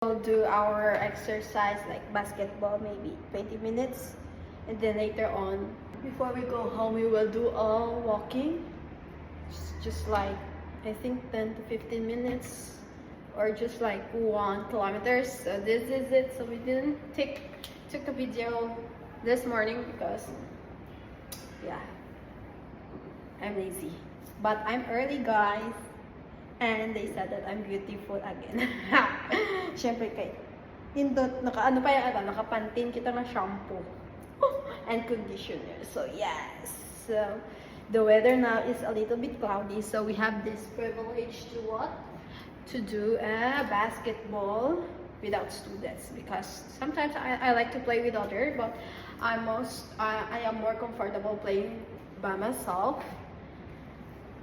We'll do our exercise like basketball, maybe 20 minutes, and then later on, before we go home, we will do all walking, just like I think 10 to 15 minutes, or just like 1 kilometer. So this is it. So we didn't took a video this morning because yeah, I'm lazy, but I'm early, guys. And they said that I'm beautiful again. Siyempre kay Indot, naka-ano pa yan, nakapantin kita na shampoo and conditioner. So yes. So the weather now is a little bit cloudy, so we have this privilege to what? To do a basketball without students, because sometimes I like to play with others, but I am more comfortable playing by myself,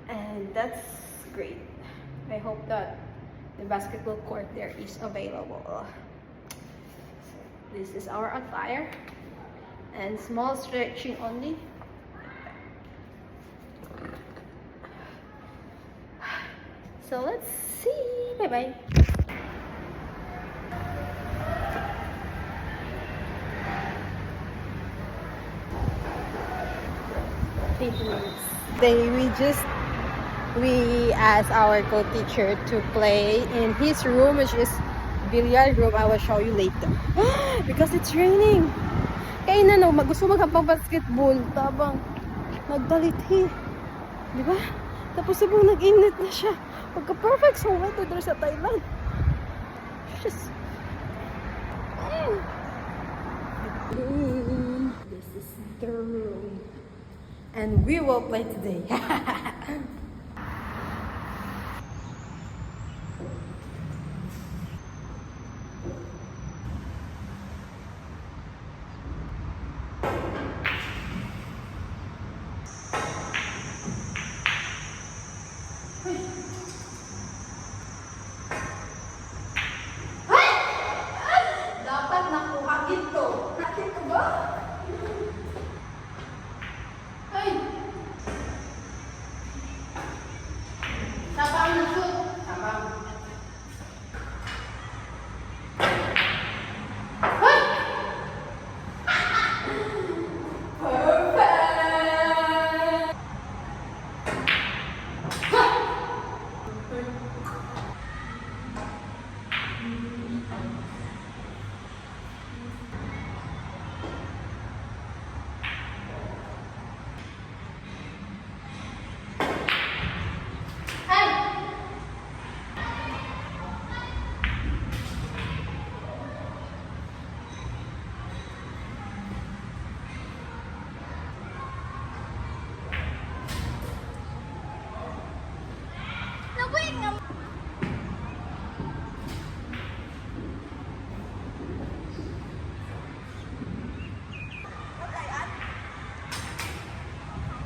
and that's great. I hope that the basketball court there is available. So this is our attire, and small stretching only. So let's see. Bye bye. We asked our co-teacher to play in his room, which is billiard room. I will show you later. Because it's raining. Kaya na no, gusto maghapang basketball. Tabang nagdaliti. Di ba? Tapos sabang nag-init na siya. Pagka-perfect sa weather sa Thailand. Just... This is the room. And we will play today. Dapat nakuha dito. Nakit ko ba? Ay! Tabang na shoot. Tabang. Ay!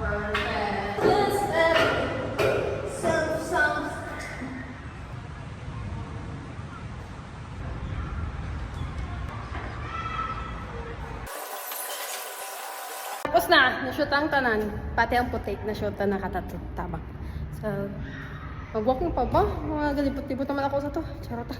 Perfect! Tapos na-shoot ang tanan. Pati ang putik na-shoot na nakatatabak. So, mag-walking pa ba? Mga galipot-libot naman ako sa to. Charota.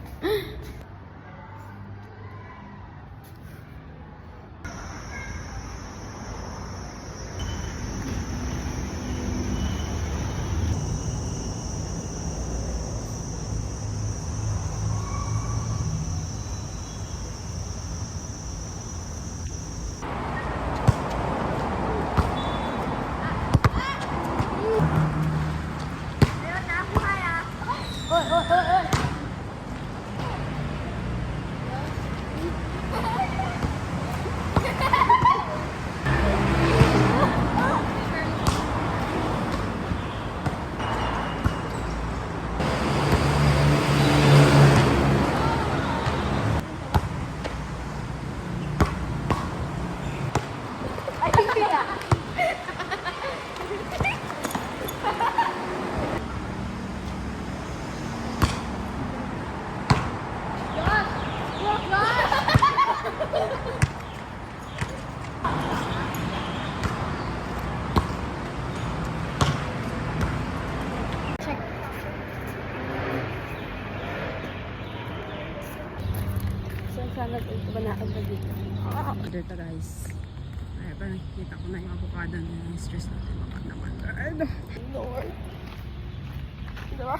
sana ito ba na dito. Order ta guys. Ay, parang nakikita ko na yung avocado na yung stress natin. Baka naman. Lord. Diba?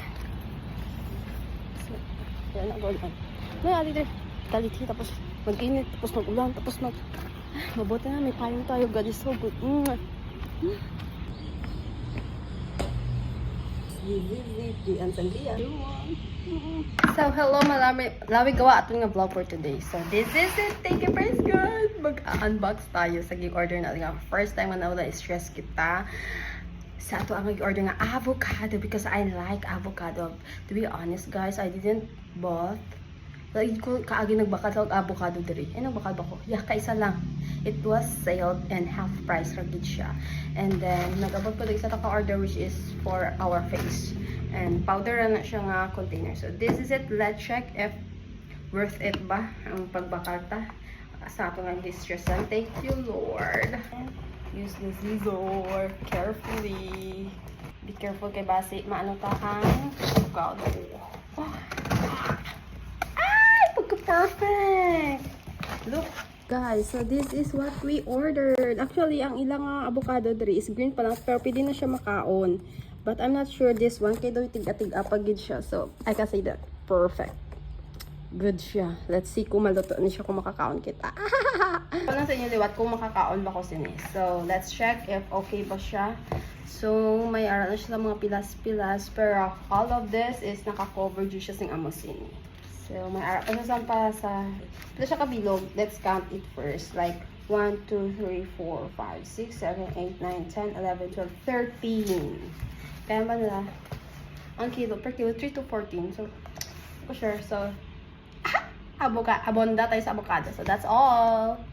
Yan na, golan. May dito. Taliti, tapos mag-init, tapos mag-ulan, tapos mabuti na, may payong tayo. God is so good. So, hello malami gawa ato nga vlog for today. So, this is it. Thank you, praise God. Mag-unbox tayo sa order natin nga. First time na wala stress kita sa ato ang order nga avocado because I like avocado. To be honest, guys, I didn't bought like ko kaagi nagbakal sa avocado diri. Nagbakal ba ko? Yeah, kaisa lang. It was sold and half price ra gid siya. And then nag-abot ko isa ta ka order which is for our face. And powder na siya nga container. So this is it. Let's check if worth it ba ang pagbakal ta sa ato nga distress. Thank you, Lord. Use the scissor carefully. Be careful kay basi maano ta kang avocado. Perfect! Look, guys, so this is what we ordered. Actually, ang ilang avocado diri is green pa lang, pero pwede na siya makaon. But I'm not sure this one, kaya daw tiga-tiga pagid siya. So, I can say that. Perfect. Good siya. Let's see kung maluto na siya kung makakaon kita. Paano sa inyo liwat kung makakaon ba ko sini. So, let's check if okay ba siya. So, may aral na siya sa mga pilas-pilas. Pero all of this is naka-cover dyan siya sing amosini. So, may arap pa sa ito siya kabilog. Let's count it first. Like, 1, 2, 3, 4, 5, 6, 7, 8, 9, 10, 11, 12, 13. Kaya ba nila? Ang kilo, per kilo, 3 to 14. So, for sure. So, abonda tayo sa avocado. So, that's all.